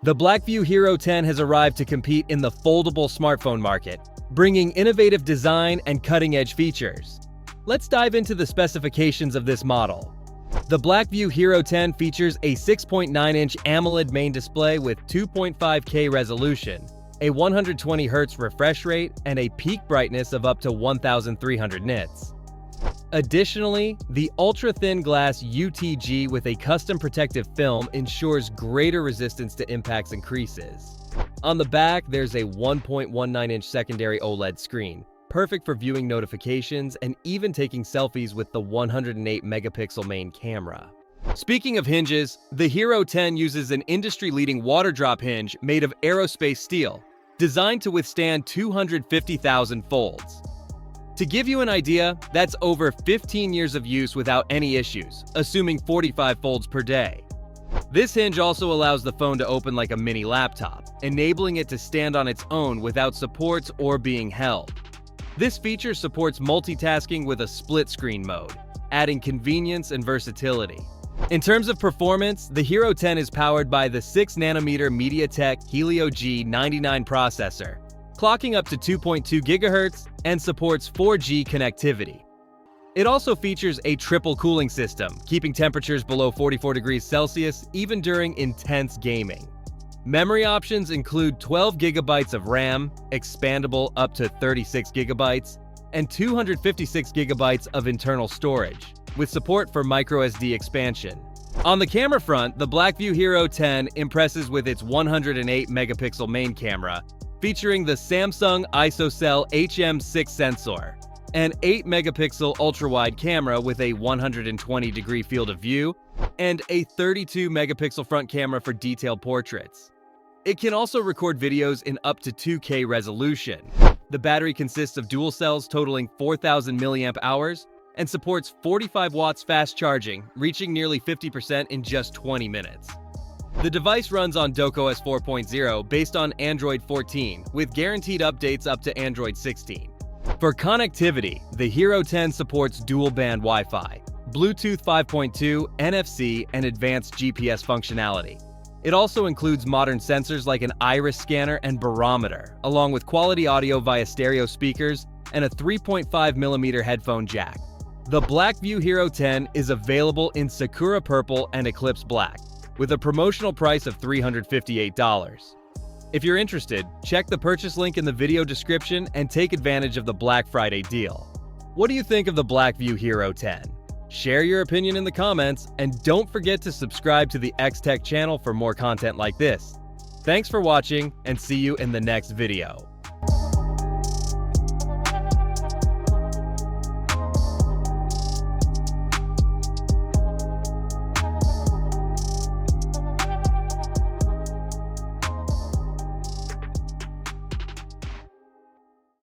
The Blackview HERO 10 has arrived to compete in the foldable smartphone market, bringing innovative design and cutting-edge features. Let's dive into the specifications of this model. The Blackview HERO 10 features a 6.9-inch AMOLED main display with 2.5K resolution, a 120Hz refresh rate, and a peak brightness of up to 1,300 nits. Additionally, the ultra-thin glass UTG with a custom protective film ensures greater resistance to impacts and creases. On the back, there's a 1.19-inch secondary OLED screen, perfect for viewing notifications and even taking selfies with the 108-megapixel main camera. Speaking of hinges, the HERO 10 uses an industry-leading waterdrop hinge made of aerospace steel, designed to withstand 250,000 folds. To give you an idea, that's over 15 years of use without any issues, assuming 45 folds per day. This hinge also allows the phone to open like a mini laptop, enabling it to stand on its own without supports or being held. This feature supports multitasking with a split-screen mode, adding convenience and versatility. In terms of performance, the HERO 10 is powered by the 6nm MediaTek Helio G99 processor, clocking up to 2.2 GHz and supports 4G connectivity. It also features a triple cooling system, keeping temperatures below 44 degrees Celsius even during intense gaming. Memory options include 12 GB of RAM, expandable up to 36 GB, and 256 GB of internal storage, with support for microSD expansion. On the camera front, the Blackview HERO 10 impresses with its 108-megapixel main camera, featuring the Samsung ISOCELL HM6 sensor, an 8-megapixel ultra-wide camera with a 120-degree field of view, and a 32-megapixel front camera for detailed portraits. It can also record videos in up to 2K resolution. The battery consists of dual cells totaling 4,000 mAh and supports 45 watts fast charging, reaching nearly 50% in just 20 minutes. The device runs on DokeOS 4.0 based on Android 14, with guaranteed updates up to Android 16. For connectivity, the HERO 10 supports dual-band Wi-Fi, Bluetooth 5.2, NFC, and advanced GPS functionality. It also includes modern sensors like an iris scanner and barometer, along with quality audio via stereo speakers and a 3.5mm headphone jack. The Blackview HERO 10 is available in Sakura Purple and Eclipse Black, with a promotional price of $358. If you're interested, check the purchase link in the video description and take advantage of the Black Friday deal. What do you think of the Blackview HERO 10? Share your opinion in the comments, and don't forget to subscribe to the X Tech channel for more content like this. Thanks for watching, and see you in the next video.